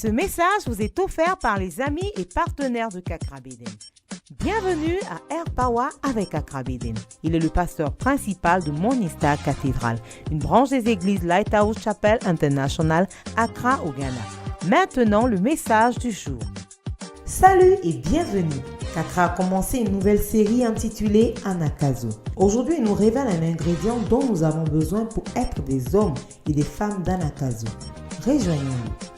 Ce message vous est offert par les amis et partenaires de Kakrabeden. Bienvenue à Air Power avec Kakrabeden. Il est le pasteur principal de Morning Star Cathedral, une branche des églises Lighthouse Chapel International, Accra au Ghana. Maintenant, le message du jour. Salut et bienvenue. Kakra a commencé une nouvelle série intitulée Anakazo. Aujourd'hui, il nous révèle un ingrédient dont nous avons besoin pour être des hommes et des femmes d'Anakazo. Rejoignons-nous.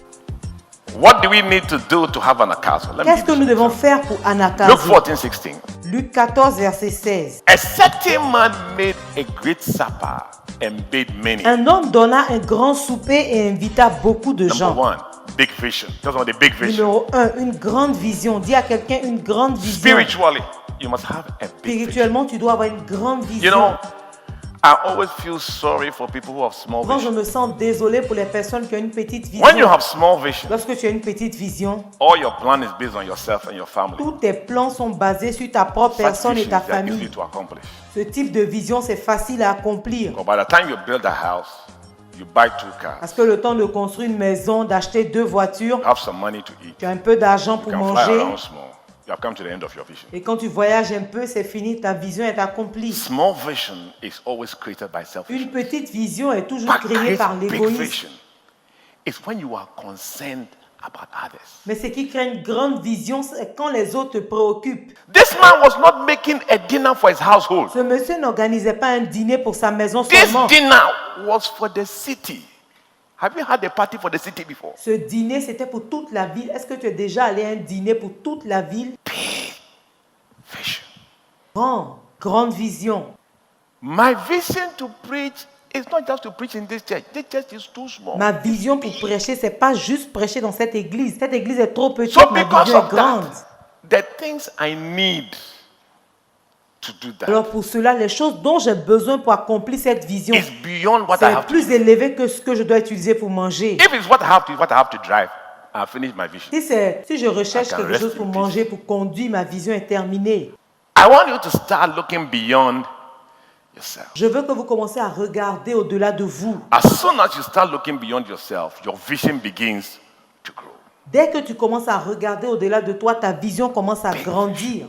What do we need to do to have anakazo? Qu'est-ce que nous devons faire pour Anakazo? Luke 14:16. Luc 14, verset 16. A certain man made a great supper and bade many. Un homme donna un grand souper et invita beaucoup de gens. Number one, big vision. Just want the big vision. Numéro 1, une grande vision. Dis à quelqu'un une grande vision. Spiritually, you must have a big vision. Spirituellement, tu dois avoir une grande vision. You know, I always feel sorry for people who have small Souvent, je vision. me sens désolé pour les personnes qui ont une petite vision. When you have small vision, Lorsque tu as une petite vision, all your plan is based on yourself and your family. tous tes plans sont basés sur ta propre Such personne et vision ta is that easy famille. to accomplish. Ce type de vision, c'est facile à accomplir. But by the time you build a house, you buy 2 cars, Parce que le temps de construire une maison, d'acheter 2 voitures, you have some money to eat, tu as un peu d'argent you pour can fly manger. around small. You have come to the end of your vision. Et quand tu voyages un peu, c'est fini, ta vision est accomplie. Small vision is always created by selfishness. Une petite vision est toujours What créée creates par big l'égoïsme. vision is when you are concerned about others. Mais ce qui crée une grande vision, c'est quand les autres te préoccupent. This man was not making a dinner for his household. Ce monsieur n'organisait pas un dîner pour sa maison This seulement. dinner was for the city. Have you had a party for the city before? Ce dîner, c'était pour toute la ville. Est-ce que tu es déjà allé à un dîner pour toute la ville? Big vision. Grande vision. My vision to preach is not just to preach in this church. This church is too small. Ma vision pour prêcher, c'est pas juste prêcher dans cette église. Cette église est trop petite, So ma because vision est of grande. that, the things I need to do that Alors pour cela, les choses dont j'ai besoin pour accomplir cette vision, is beyond what I c'est have to do. plus élevé que ce que je dois utiliser pour manger. If it's what I have to drive, I'll finish my vision. Si je recherche I can quelque rest chose pour in manger, pour conduire, ma vision est terminée. I want you to start looking beyond yourself. Je veux que vous commenciez à regarder au-delà de vous. As soon as you start looking beyond yourself, your vision begins to grow. Dès que tu commences à regarder au-delà de toi, ta vision commence à grandir.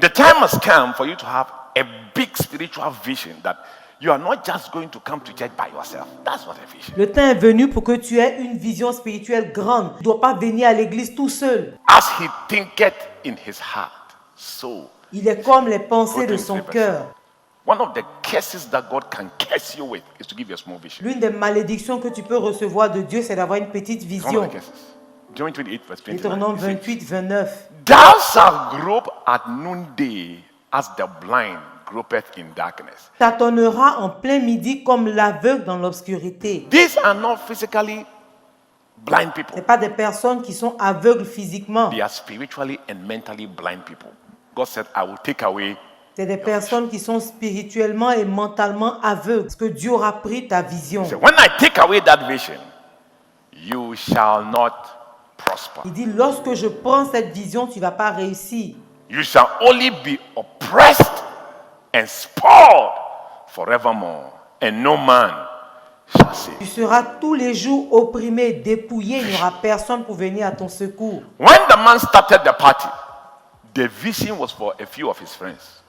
The time has come for you to have a big spiritual vision that you are not just going to come to church by yourself. That's not a vision. Le temps est venu pour que tu aies une vision spirituelle grande. Tu ne dois pas venir à l'église tout seul. As he thinketh in his heart, so. Il est comme les pensées de Go son 23%. cœur. One of the curses that God can curse you with is to give you a small vision. L'une des malédictions que tu peux recevoir de Dieu, c'est d'avoir une petite One of vision. the curses. Deuteronomy 28, verse 29. Deutéronome It says, 28, 29. Thou shalt grope at noonday as the blind gropeth in darkness. Tâtonneras en plein midi comme l'aveugle dans l'obscurité. These are not physically blind Ce people. n'est pas des personnes qui sont aveugles physiquement. They are spiritually and mentally blind people. God said, I will take away. C'est des personnes qui sont spirituellement et mentalement aveugles. Parce que Dieu aura pris ta vision. So when I take away that vision, you shall not prosper. Il dit, lorsque je prends cette vision, tu ne vas pas réussir. You shall only be oppressed and spoiled forevermore, and no man shall save. Tu seras tous les jours opprimé, dépouillé. Il n'y aura personne pour venir à ton secours. When the man started the party, the vision was for a few of his friends.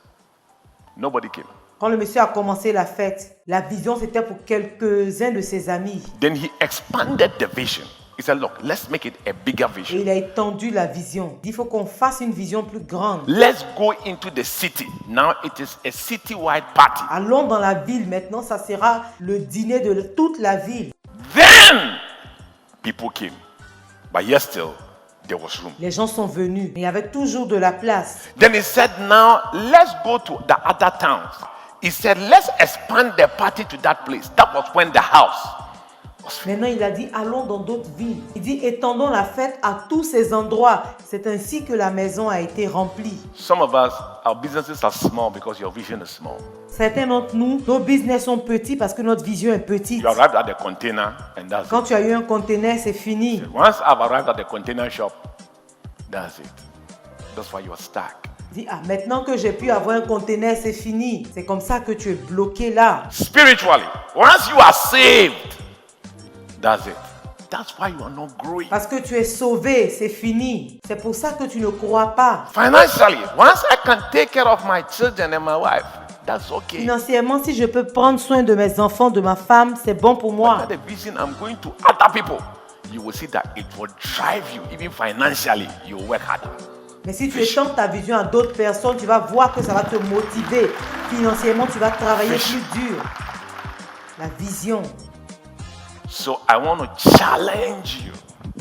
Nobody came. Quand le monsieur a commencé la fête, la vision c'était pour quelques-uns de ses amis. Then he expanded the vision. He said, look, let's make it a bigger Et vision. il a étendu la vision. Il dit, il faut qu'on fasse une vision plus grande. Let's go into the city. Now it is a city-wide party. Allons dans la ville. Maintenant, ça sera le dîner de toute la ville. Then people came. But yet still, there was room. Les gens sont venus. Il y avait toujours de la place. Then he said, now let's go to the other towns. He said, let's expand the party to that place. That was when the house was filled. Maintenant, il a dit, allons dans d'autres villes. Il dit, étendons la fête à tous ces endroits. C'est ainsi que la maison a été remplie. Some of us, our businesses are small because your vision is small. Certains d'entre nous, nos business sont petits parce que notre vision est petite. You arrived at the container and that's Quand it. tu as eu un conteneur, c'est fini. Once I've arrived at the container shop, that's it. That's why you are stuck. Dis, ah, maintenant que j'ai pu avoir un conteneur, c'est fini. C'est comme ça que tu es bloqué là. Spiritually, once you are saved, That's it. That's why you are not growing. Parce que tu es sauvé, c'est fini. C'est pour ça que tu ne crois pas. Financially, once I can take care of my children and my wife, that's okay. Financièrement, si je peux prendre soin de mes enfants, de ma femme, c'est bon pour moi. The vision I'm going to other people, you will see that it will drive you, even financially, you work harder. Mais si tu étends ta vision à d'autres personnes, tu vas voir que ça va te motiver. Financièrement, tu vas travailler plus dur. La vision. So I want to challenge you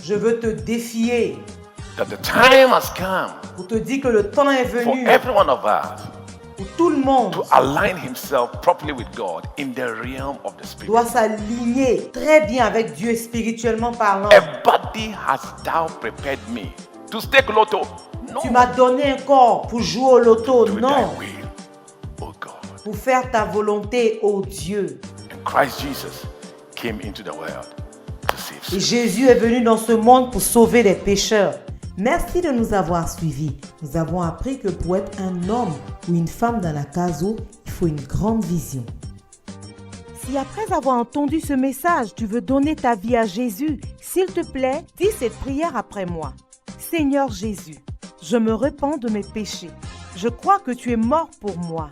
Je veux te défier that the time has come pour te dire que le temps est for venu every one of us pour tout le monde to align himself properly with God in the realm of the spirit. doit s'aligner très bien avec Dieu spirituellement parlant. A body has thou prepared me to stake lotto. No, Tu m'as donné un corps pour jouer au loto, do non, thy will, O God. pour faire ta volonté, ô Dieu. And Christ Jesus came into the world to save Et sinners. Jésus est venu dans ce monde pour sauver les pécheurs. Merci de nous avoir suivis. Nous avons appris que pour être un homme ou une femme dans la CASO, il faut une grande vision. Si après avoir entendu ce message, tu veux donner ta vie à Jésus, s'il te plaît, dis cette prière après moi. Seigneur Jésus, je me repens de mes péchés. Je crois que tu es mort pour moi.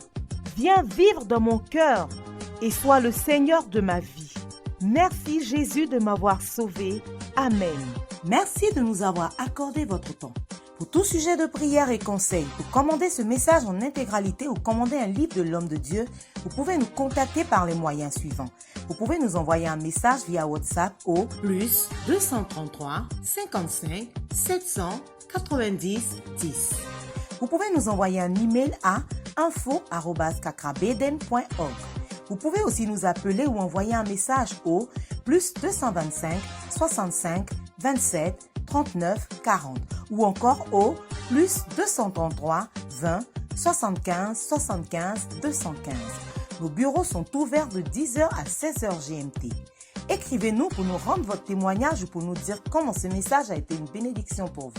Viens vivre dans mon cœur et sois le Seigneur de ma vie. Merci Jésus de m'avoir sauvé. Amen. Merci de nous avoir accordé votre temps. Pour tout sujet de prière et conseils, pour commander ce message en intégralité ou commander un livre de l'homme de Dieu, vous pouvez nous contacter par les moyens suivants. Vous pouvez nous envoyer un message via WhatsApp au +233 55 790 10. Vous pouvez nous envoyer un email à info@kakrabeden.org. Vous pouvez aussi nous appeler ou envoyer un message au +225 65 27 39 40 ou encore au +233 20 75 75 215. Nos bureaux sont ouverts de 10h à 16h GMT. Écrivez-nous pour nous rendre votre témoignage ou pour nous dire comment ce message a été une bénédiction pour vous.